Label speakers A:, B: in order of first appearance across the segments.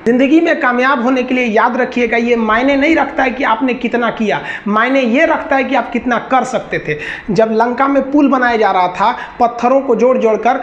A: जिंदगी में कामयाब होने के लिए याद रखिएगा, ये मायने नहीं रखता है कि आपने कितना किया, मायने ये रखता है कि आप कितना कर सकते थे। जब लंका में पुल बनाया जा रहा था पत्थरों को जोड़ जोड़ कर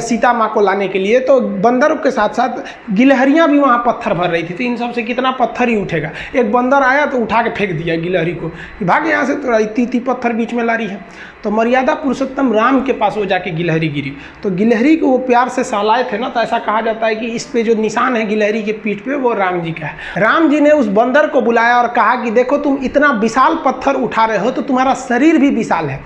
A: सीता माँ को लाने के लिए, तो बंदरों के साथ साथ गिलहरियाँ भी वहाँ पत्थर भर रही थी। तो इन सब से कितना पत्थर ही उठेगा। एक बंदर आया तो उठा के फेंक दिया गिलहरी को, भाग यहाँ से, तो इतनी पत्थर बीच में ला रही है। तो मर्यादा पुरुषोत्तम राम के पास वो जाके गिलहरी गिरी, तो गिलहरी को वो प्यार से सहलाए थे ना, तो ऐसा कहा जाता है कि इस पे जो निशान है गिलहरी के पीठ पे वो राम जी का है। राम जी ने उस बंदर को बुलाया और कहा कि देखो तुम इतना विशाल पत्थर उठा रहे हो तो तुम्हारा शरीर भी विशाल है,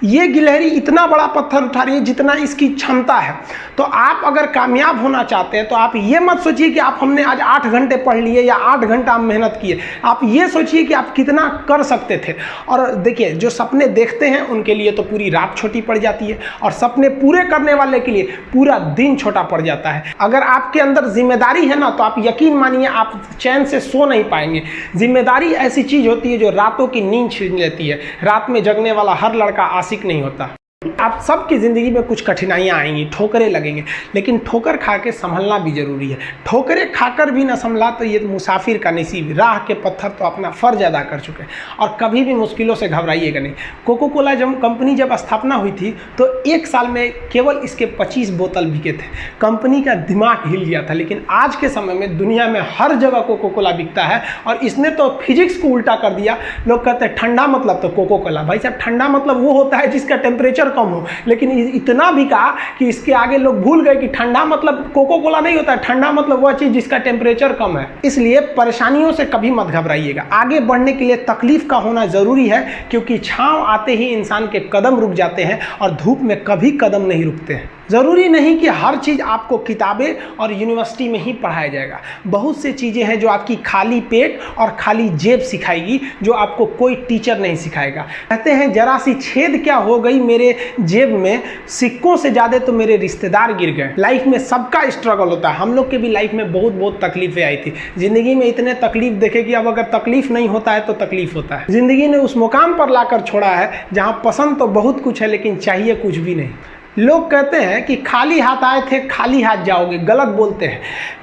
A: ये गिलहरी इतना बड़ा पत्थर उठा रही है जितना इसकी क्षमता है। तो आप अगर कामयाब होना चाहते हैं तो आप ये मत सोचिए कि आप हमने आज 8 घंटे पढ़ लिए या 8 घंटा मेहनत किए, आप ये सोचिए कि आप कितना कर सकते थे। और देखिए जो सपने देखते हैं उनके लिए तो पूरी रात छोटी पड़ जाती है, और सपने पूरे करने वाले के लिए पूरा दिन छोटा पड़ जाता है। अगर आपके अंदर जिम्मेदारी है ना, तो आप यकीन मानिए आप चैन से सो नहीं पाएंगे। जिम्मेदारी ऐसी चीज होती है जो रातों की नींद छीन लेती है। रात में जगने वाला हर लड़का आशिक नहीं होता। आप सबकी ज़िंदगी में कुछ कठिनाइयाँ आएंगी, ठोकरें लगेंगे, लेकिन ठोकर खा के संभलना भी जरूरी है। ठोकरें खाकर भी ना संभला तो ये मुसाफिर का नसीब। राह के पत्थर तो अपना फर्ज अदा कर चुके हैं, और कभी भी मुश्किलों से घबराइएगा नहीं। कोको कोला कंपनी जब स्थापना हुई थी तो 1 साल में केवल इसके 25 बोतल बिके थे। कंपनी का दिमाग हिल गया था। लेकिन आज के समय में दुनिया में हर जगह कोको कोला बिकता है, और इसने तो फिजिक्स को उल्टा कर दिया। लोग कहते हैं ठंडा मतलब तो कोको कोला। भाई साहब, ठंडा मतलब वो होता है जिसका टेम्परेचर कम हो, लेकिन इतना भी कहा कि इसके आगे लोग भूल गए कि ठंडा मतलब कोको कोला नहीं होता है, ठंडा मतलब वह चीज जिसका टेम्परेचर कम है। इसलिए परेशानियों से कभी मत घबराइएगा। आगे बढ़ने के लिए तकलीफ का होना जरूरी है, क्योंकि छांव आते ही इंसान के कदम रुक जाते हैं और धूप में कभी कदम नहीं रुकते हैं। ज़रूरी नहीं कि हर चीज़ आपको किताबें और यूनिवर्सिटी में ही पढ़ाया जाएगा। बहुत सी चीज़ें हैं जो आपकी खाली पेट और खाली जेब सिखाएगी, जो आपको कोई टीचर नहीं सिखाएगा। कहते हैं जरा सी छेद क्या हो गई मेरे जेब में, सिक्कों से ज़्यादा तो मेरे रिश्तेदार गिर गए। लाइफ में सबका स्ट्रगल होता है। हम लोग के भी लाइफ में बहुत तकलीफें आई थी। ज़िंदगी में इतने तकलीफ देखे कि अब अगर तकलीफ नहीं होता है तो तकलीफ होता है। ज़िंदगी ने उस मुकाम पर लाकर छोड़ा है जहाँ पसंद तो बहुत कुछ है लेकिन चाहिए कुछ भी नहीं। लोग कहते हैं कि खाली हाथ आए थे खाली हाथ जाओगे, गलत बोलते हैं।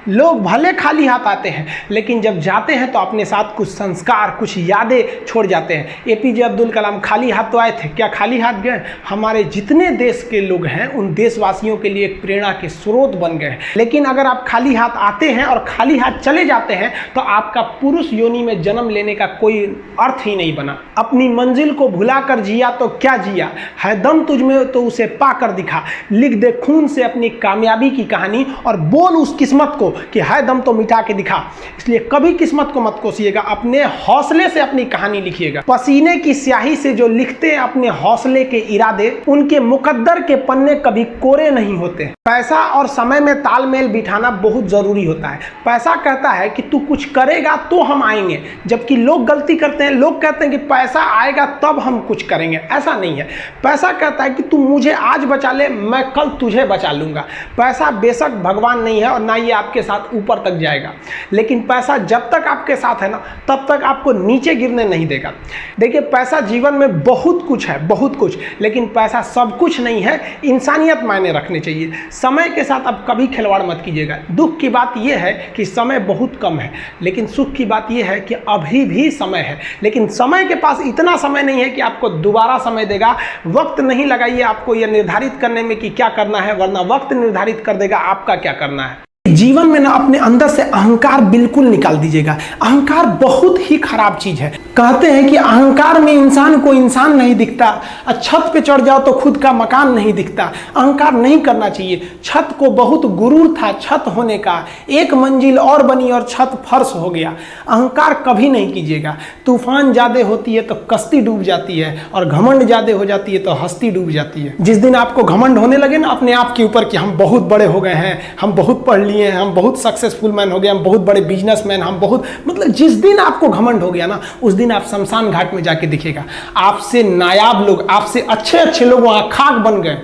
A: लोग भले खाली हाथ आते हैं, लेकिन जब जाते हैं तो अपने साथ कुछ संस्कार, कुछ यादें छोड़ जाते हैं। एपीजे अब्दुल कलाम खाली हाथ तो आए थे, क्या खाली हाथ गए? हमारे जितने देश के लोग हैं उन देशवासियों के लिए एक प्रेरणा के स्रोत बन गए हैं। लेकिन अगर आप खाली हाथ आते हैं और खाली हाथ चले जाते हैं तो आपका पुरुष योनि में जन्म लेने का कोई अर्थ ही नहीं बना। अपनी मंजिल को भुलाकर जिया तो क्या जिया, है दम तुझ में तो उसे पाकर दिखा। लिख दे खून से अपनी कामयाबी की कहानी और बोल उस किस्मत को कि है दम तो मिटा के दिखा। इसलिए कभी किस्मत को मत कोसिएगा, अपने हौसले से अपनी कहानी लिखिएगा। पसीने की स्याही से जो लिखते हैं अपने हौसले के इरादे, उनके मुकद्दर के पन्ने कभी कोरे नहीं होते। पैसा और समय में तालमेल बिठाना बहुत जरूरी होता है। पैसा कहता है कि तू कुछ करेगा तो हम आएंगे, जबकि लोग गलती करते हैं। लोग कहते हैं कि पैसा आएगा तब हम कुछ करेंगे। ऐसा नहीं है। पैसा कहता है कि तू मुझे आज बचा ले, मैं कल तुझे बचा लूंगा। पैसा बेशक भगवान नहीं है और ना ये आपके साथ ऊपर तक जाएगा, लेकिन पैसा जब तक आपके साथ है ना, तब तक आपको नीचे गिरने नहीं देगा। देखिए, पैसा जीवन में बहुत कुछ है, बहुत कुछ, लेकिन पैसा सब कुछ नहीं है। इंसानियत मायने रखने चाहिए। समय के साथ आप कभी खिलवाड़ मत कीजिएगा। दुख की बात यह है कि समय बहुत कम है, लेकिन सुख की बात यह है कि अभी भी समय है। लेकिन समय के पास इतना समय नहीं है कि आपको दोबारा समय देगा। वक्त नहीं लगाइए आपको यह निर्धारित करने में कि क्या करना है, वरना वक्त निर्धारित कर देगा आपका क्या करना है। जीवन में ना अपने अंदर से अहंकार बिल्कुल निकाल दीजिएगा। अहंकार बहुत ही खराब चीज है। कहते हैं कि अहंकार में इंसान को इंसान नहीं दिखता, छत पे चढ़ जाओ तो खुद का मकान नहीं दिखता। अहंकार नहीं करना चाहिए। छत को बहुत गुरूर था छत होने का, एक मंजिल और बनी और छत फर्श हो गया। अहंकार कभी नहीं कीजिएगा। तूफान ज्यादा होती है तो कश्ती डूब जाती है, और घमंड ज्यादा हो जाती है तो हस्ती डूब जाती है। जिस दिन आपको घमंड होने लगे ना अपने आप के ऊपर कि हम बहुत बड़े हो गए हैं, हम बहुत पढ़ लिए, हम बहुत सक्सेसफुल मैन हो गए, हम बहुत बड़े बिजनेसमैन, हम बहुत, मतलब जिस दिन आपको घमंड हो गया ना, उस दिन आप शमशान घाट में जाके दिखेगा आपसे नायाब लोग, आपसे अच्छे अच्छे लोग वहां खाक बन गए।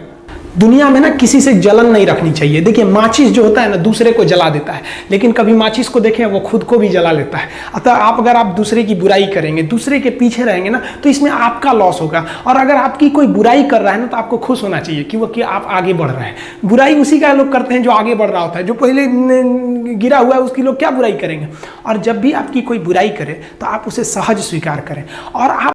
A: दुनिया में ना किसी से जलन नहीं रखनी चाहिए। देखिए माचिस जो होता है ना दूसरे को जला देता है, लेकिन कभी माचिस को देखें वो खुद को भी जला लेता है। अतः आप अगर आप दूसरे की बुराई करेंगे, दूसरे के पीछे रहेंगे ना, तो इसमें आपका लॉस होगा। और अगर आपकी कोई बुराई कर रहा है ना तो आपको खुश होना चाहिए कि आप आगे बढ़ रहे हैं। बुराई उसी का लोग करते हैं जो आगे बढ़ रहा होता है, जो पहले गिरा हुआ है उसकी लोग क्या बुराई करेंगे। और जब भी आपकी कोई बुराई करे तो आप उसे सहज स्वीकार करें और आप